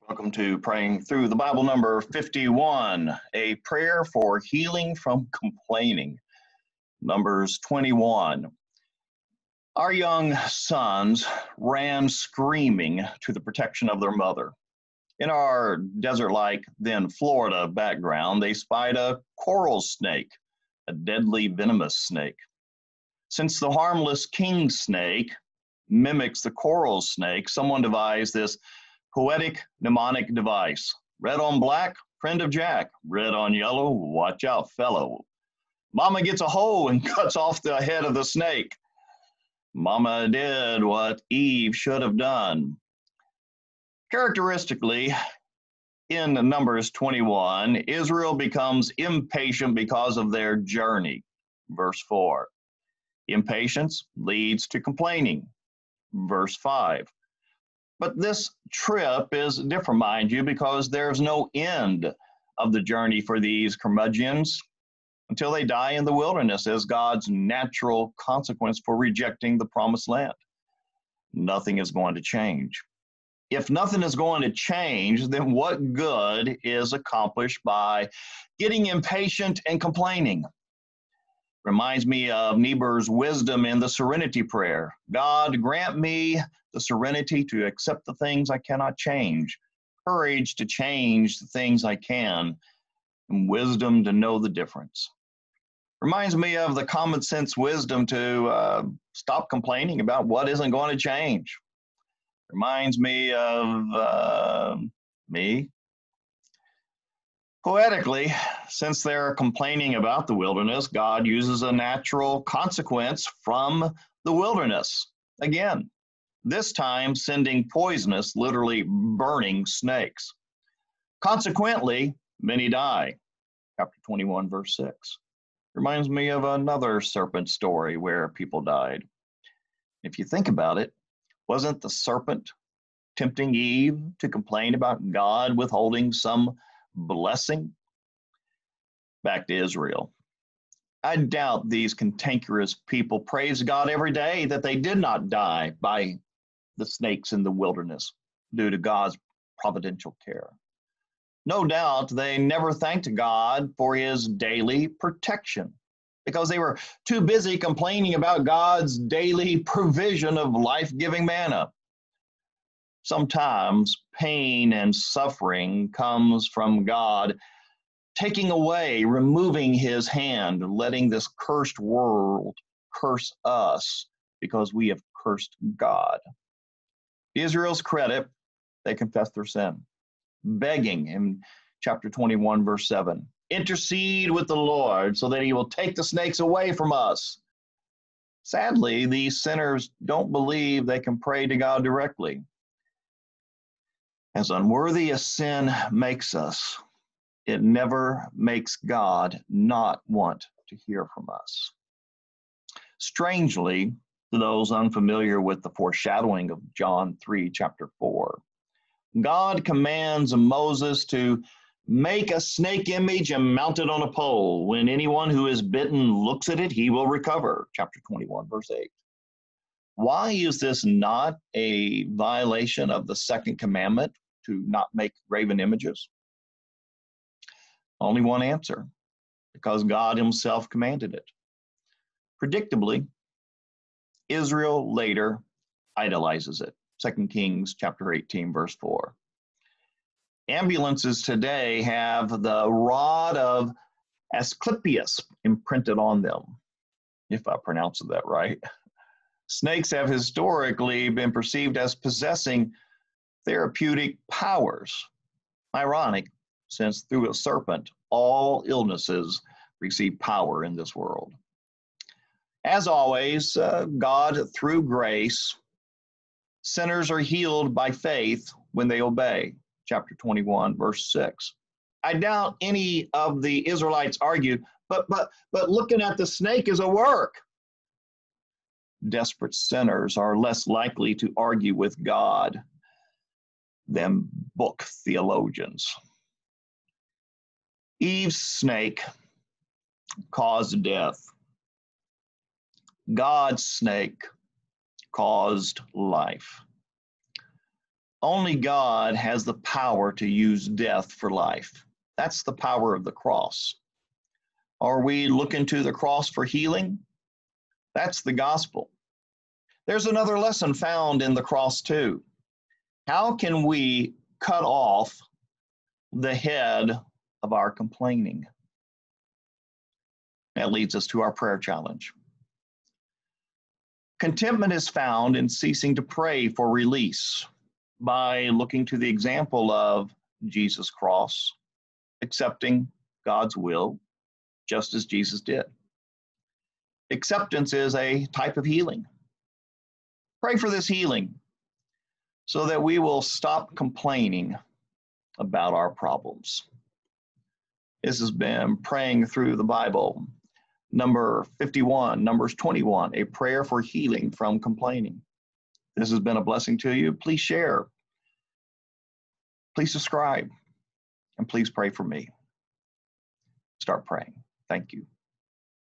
Welcome to Praying Through the Bible, number 51, a prayer for healing from complaining. Numbers 21. Our young sons ran screaming to the protection of their mother. In our desert-like, then Florida background, they spied a coral snake, a deadly venomous snake. Since the harmless king snake mimics the coral snake, someone devised this poetic mnemonic device. Red on black, friend of Jack. Red on yellow, watch out, fellow. Mama gets a hoe and cuts off the head of the snake. Mama did what Eve should have done. Characteristically, in Numbers 21, Israel becomes impatient because of their journey. Verse 4. Impatience leads to complaining. Verse 5. But this trip is different, mind you, because there's no end of the journey for these curmudgeons until they die in the wilderness as God's natural consequence for rejecting the promised land. Nothing is going to change. If nothing is going to change, then what good is accomplished by getting impatient and complaining? Reminds me of Niebuhr's wisdom in the Serenity Prayer. God, grant me the serenity to accept the things I cannot change, courage to change the things I can, and wisdom to know the difference. Reminds me of the common sense wisdom to stop complaining about what isn't going to change. Reminds me of me. Poetically, since they're complaining about the wilderness, God uses a natural consequence from the wilderness. Again, this time sending poisonous, literally burning snakes. Consequently, many die. Chapter 21, verse 6. Reminds me of another serpent story where people died. If you think about it, wasn't the serpent tempting Eve to complain about God withholding some blessing? Back to Israel. I doubt these cantankerous people praise God every day that they did not die by the snakes in the wilderness due to God's providential care. No doubt they never thanked God for his daily protection because they were too busy complaining about God's daily provision of life-giving manna. Sometimes pain and suffering comes from God taking away, removing his hand, letting this cursed world curse us because we have cursed God. Israel's credit, they confess their sin, begging in chapter 21, verse 7, intercede with the Lord so that he will take the snakes away from us. Sadly, these sinners don't believe they can pray to God directly. As unworthy as sin makes us, it never makes God not want to hear from us. Strangely, to those unfamiliar with the foreshadowing of John 3, chapter 4, God commands Moses to make a snake image and mount it on a pole. When anyone who is bitten looks at it, he will recover. Chapter 21, verse 8. Why is this not a violation of the second commandment to not make graven images? Only one answer, because God himself commanded it. Predictably, Israel later idolizes it. 2 Kings chapter 18, verse 4. Ambulances today have the rod of Asclepius imprinted on them, if I pronounce that right. Snakes have historically been perceived as possessing therapeutic powers. Ironic, since through a serpent, all illnesses receive power in this world. As always, God, through grace, sinners are healed by faith when they obey. Chapter 21, verse 6. I doubt any of the Israelites argue, but looking at the snake is a work. Desperate sinners are less likely to argue with God than book theologians. Eve's snake caused death. God's snake caused life. Only God has the power to use death for life. That's the power of the cross. Are we looking to the cross for healing? That's the gospel. There's another lesson found in the cross too. How can we cut off the head of our complaining? That leads us to our prayer challenge. Contentment is found in ceasing to pray for release by looking to the example of Jesus' cross, accepting God's will, just as Jesus did. Acceptance is a type of healing. Pray for this healing so that we will stop complaining about our problems. This has been Praying Through the Bible, number 51, Numbers 21, a prayer for healing from complaining. This has been a blessing to you. Please share. Please subscribe. And please pray for me. Start praying. Thank you.